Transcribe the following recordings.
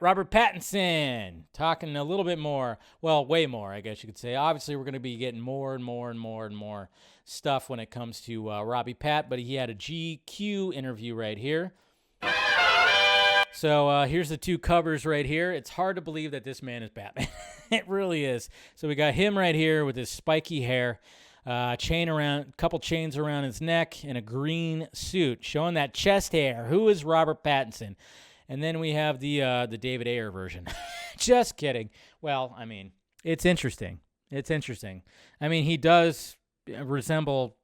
Robert Pattinson talking a little bit more. Well, way more, I guess you could say. Obviously, we're going to be getting more and more and more and more stuff when it comes to Robbie Pat, but he had a GQ interview right here. So here's the two covers right here. It's hard to believe that this man is Batman. It really is. So we got him right here with his spiky hair, couple chains around his neck, and a green suit showing that chest hair. Who is Robert Pattinson? And then we have the David Ayer version. Just kidding. Well, I mean, it's interesting. It's interesting. I mean, he does resemble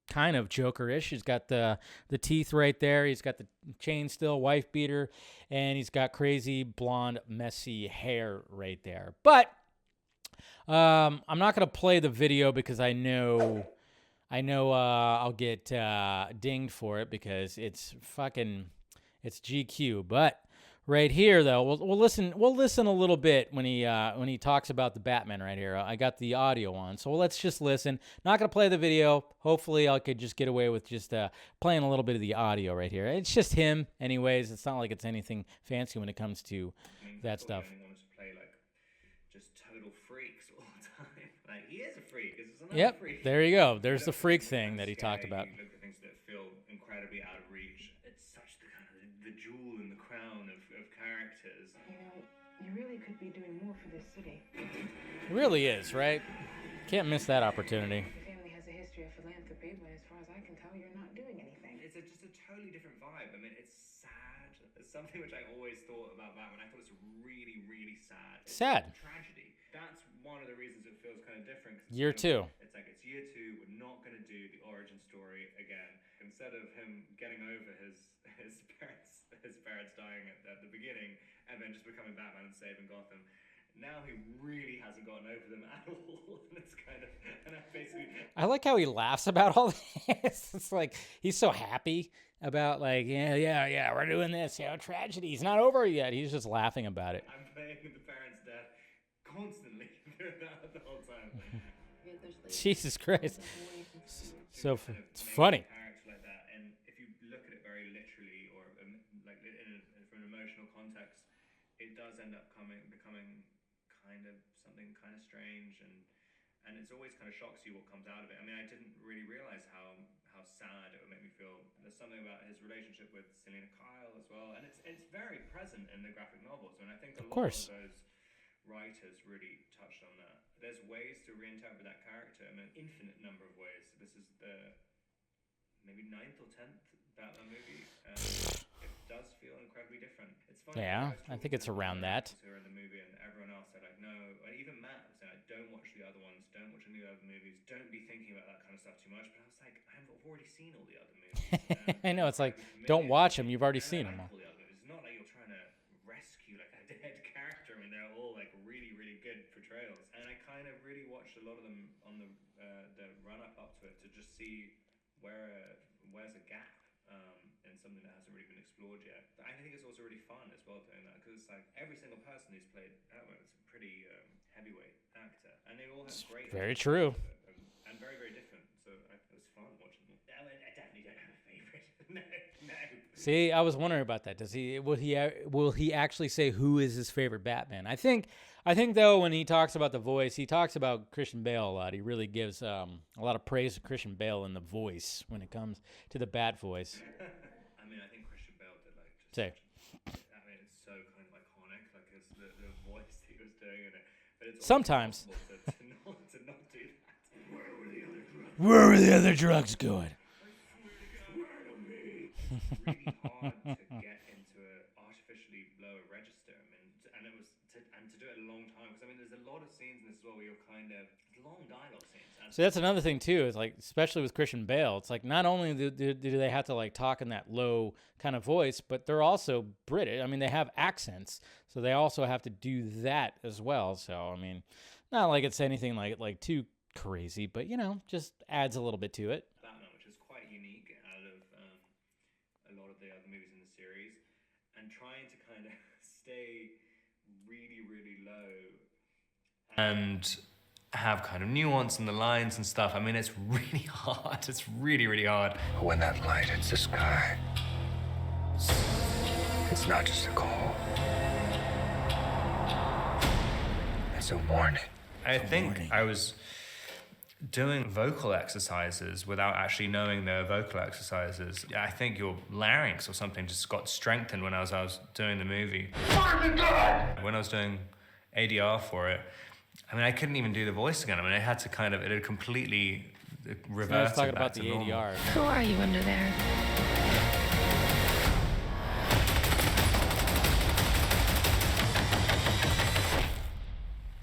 kind of Joker-ish. He's got the teeth right there. He's got the chain still, wife beater, and he's got crazy blonde, messy hair right there. But I'm not going to play the video because I know I'll get dinged for it because it's GQ. But right here, though, we'll listen a little bit when he talks about the Batman right here. I got the audio on, so let's just listen. Not gonna play the video. Hopefully, I could just get away with just playing a little bit of the audio right here. It's just him, anyways. It's not like it's anything fancy when it comes to that stuff. Just total freaks all the time. Like, he is a freak. Yep. Freak. There you go. There's the freak thing that he talked about. You look at things that feel incredibly out of reach. It's such the jewel in the crown of characters. You know, you really could be doing more for this city. It really is, right? Can't miss that opportunity. Your family has a history of philanthropy, but as far as I can tell, you're not doing anything. It's just a totally different vibe. I mean, it's sad. It's something which I always thought about Batman. I thought it's really, really sad. It's sad. A tragedy. That's one of the reasons it feels kind of different. Year two. It's like, it's year two. We're not going to do the origin story again. Instead of him getting over his parents dying at the beginning and then just becoming Batman and saving Gotham, now he really hasn't gotten over them at all. And it's kind of, I like how he laughs about all this. It's like he's so happy about like, yeah, we're doing this. Tragedy. He's not over yet. He's just laughing about it. I'm playing the parents' death constantly the whole time. Jesus Christ. So it's funny. Like that. And if you look at it very literally, or like from an emotional context, it does end up becoming kind of something kind of strange, and it's always kind of shocks you what comes out of it. I mean, I didn't really realize how sad it would make me feel. There's something about his relationship with Selena Kyle as well, and it's very present in the graphic novels. And I think a lot of those writers really touched on that. There's ways to reinterpret that character. I mean, an infinite number of ways. This is the maybe 9th or 10th Batman movie. It does feel incredibly different. It's funny. Yeah, I think it's around that. Who are in the movie, and everyone else said like, no, and even Matt was saying, don't watch the other ones, don't watch any of the other movies, don't be thinking about that kind of stuff too much. But I was like, I've already seen all the other movies. I know, it's like, don't watch them. You've already seen them. All the other movies. It's not like you're trying to rescue like a dead character. I mean, they're all like really, really good portrayals. And I kind of really watched a lot of them on the run up to it to just see where's a gap in something that hasn't really been explored yet. But I think it's also really fun as well doing that, because it's like every single person who's played Batman is a pretty heavyweight actor, and they all have great. Very true. And very, very different. So it was fun watching them. I definitely don't have a favorite. No. See, I was wondering about that. Will he actually say who is his favorite Batman? I think though, when he talks about the voice, he talks about Christian Bale a lot. He really gives a lot of praise to Christian Bale in the voice when it comes to the Bat voice. I mean, I think Christian Bale did I mean, it's so kind of iconic, like it's the voice he was doing in it. But it's sometimes. To not do that. Where were the other drugs going? It's really hard to get into an artificially lower register. I mean, and to do it a long time, because I mean, there's a lot of scenes in this as well where you're kind of long dialogue scenes. So that's another thing too. Is like, especially with Christian Bale, it's like not only do they have to like talk in that low kind of voice, but they're also British. I mean, they have accents, so they also have to do that as well. So I mean, not like it's anything like too crazy, but just adds a little bit to it. Batman, which is quite unique out of a lot of the other movies in the series, and trying to kind of stay really, really low and have kind of nuance in the lines and stuff. I mean, it's really hard. It's really, really hard. When that light hits the sky, it's not just a call. So warning. I think I was doing vocal exercises without actually knowing they were vocal exercises. I think your larynx or something just got strengthened when I was doing the movie. When I was doing ADR for it, I mean, I couldn't even do the voice again. I mean, I had to kind of, it had completely reverted I was talking back about to the normal. ADR. Who are you under there?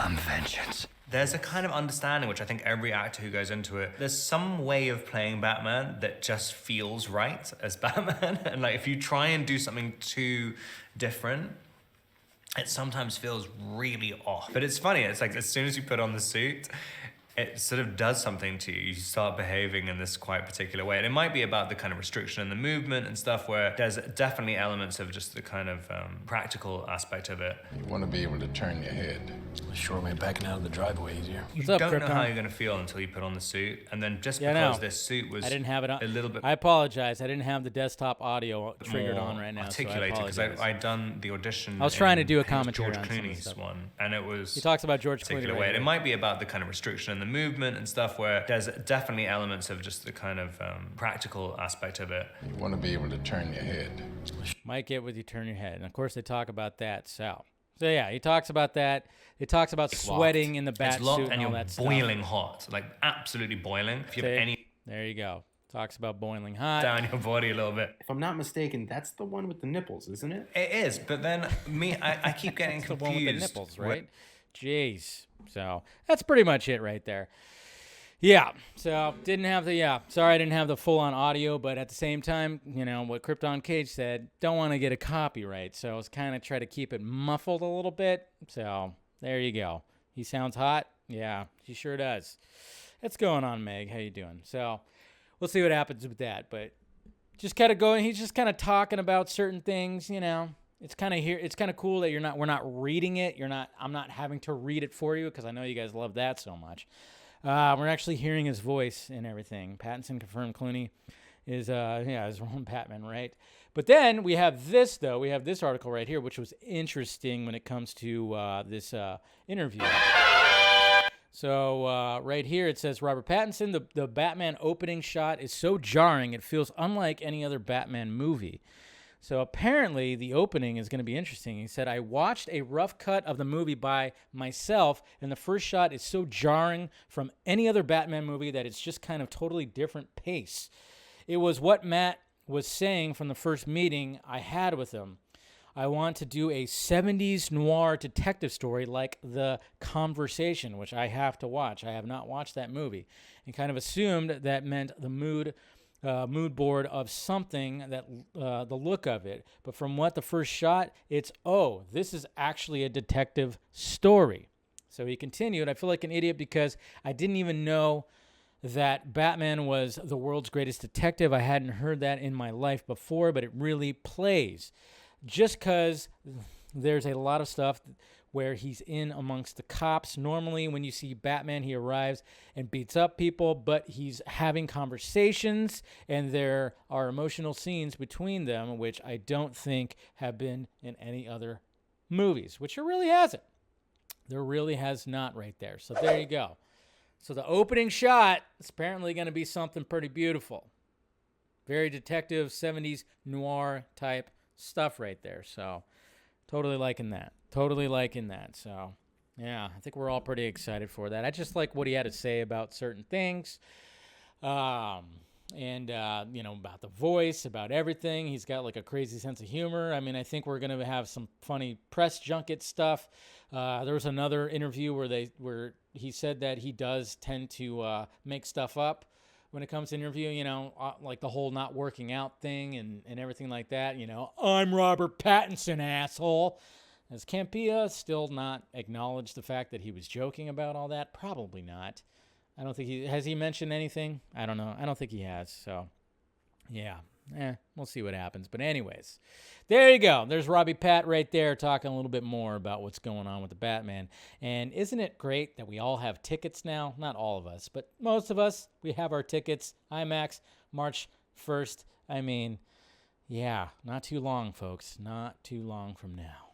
I'm vengeance. There's a kind of understanding, which I think every actor who goes into it, there's some way of playing Batman that just feels right as Batman. And like, if you try and do something too different, it sometimes feels really off. But it's funny, it's like as soon as you put on the suit, it sort of does something to you. You start behaving in this quite particular way. And it might be about the kind of restriction in the movement and stuff, where there's definitely elements of just the kind of practical aspect of it. You want to be able to turn your head. Sure made backing out of the driveway easier. You What's up, don't know Krypton? how you're going to feel until you put on the suit. And then just Yeah, I because know. this suit was I didn't have it on. a little bit I apologize. I didn't have the desktop audio triggered more on right now. articulated, so I because apologize. I'd done the audition. I was trying to in, do a I think it was commentary George on some of the Clooney's stuff. one, and it was He talks about George Clooney. particular Right way. And it here. might be about the kind of restriction in the movement and stuff, where there's definitely elements of just the kind of practical aspect of it. You want to be able to turn your head. Might get with you, turn your head. And of course, they talk about that. So yeah, he talks about that. He talks about sweating in the bat It's locked suit and all you're that stuff. boiling hot, like absolutely boiling. If you have See? any There you go. Talks about boiling hot. down your body a little bit. If I'm not mistaken, that's the one with the nipples, isn't it? It is, but then I keep getting That's the confused. one with the nipples, right? Jeez. So that's pretty much it right there. Yeah. So didn't have the Sorry, I didn't have the full-on audio, but at the same time, you know what Krypton Cage said. Don't want to get a copyright, so I was kind of trying to keep it muffled a little bit. So there you go. He sounds hot. Yeah, he sure does. What's going on, Meg? How you doing? So we'll see what happens with that, but just kind of going. He's just kind of talking about certain things, you know. It's kind of here. It's kind of cool that we're not reading it. I'm not having to read it for you because I know you guys love that so much. We're actually hearing his voice and everything. Pattinson confirmed Clooney is his own Batman, right? But then we have this though. We have this article right here, which was interesting when it comes to this interview. So right here it says Robert Pattinson, the Batman opening shot is so jarring it feels unlike any other Batman movie. So apparently the opening is going to be interesting. He said, I watched a rough cut of the movie by myself, and the first shot is so jarring from any other Batman movie that it's just kind of totally different pace. It was what Matt was saying from the first meeting I had with him. I want to do a 70s noir detective story like The Conversation, which I have to watch. I have not watched that movie, and kind of assumed that meant the mood board of something that the look of it. But from what the first shot, it's, this is actually a detective story. So he continued, I feel like an idiot because I didn't even know that Batman was the world's greatest detective. I hadn't heard that in my life before, but it really plays. Just because there's a lot of stuff where he's in amongst the cops. Normally, when you see Batman, he arrives and beats up people, but he's having conversations, and there are emotional scenes between them, which I don't think have been in any other movies, which there really hasn't. There really has not right there. So there you go. So the opening shot is apparently going to be something pretty beautiful. Very detective, 70s noir type stuff right there. So totally liking that. So, yeah, I think we're all pretty excited for that. I just like what he had to say about certain things. About the voice, about everything. He's got like a crazy sense of humor. I mean, I think we're going to have some funny press junket stuff. There was another interview where he said that he does tend to make stuff up when it comes to interviewing, like the whole not working out thing and everything like that. I'm Robert Pattinson, asshole. Has Campea still not acknowledged the fact that he was joking about all that? Probably not. I don't think has he mentioned anything? I don't know. I don't think he has. So, yeah. We'll see what happens. But anyways, there you go. There's Robbie Pat right there talking a little bit more about what's going on with the Batman. And isn't it great that we all have tickets now? Not all of us, but most of us, we have our tickets. IMAX, March 1st. I mean, yeah, not too long, folks. Not too long from now.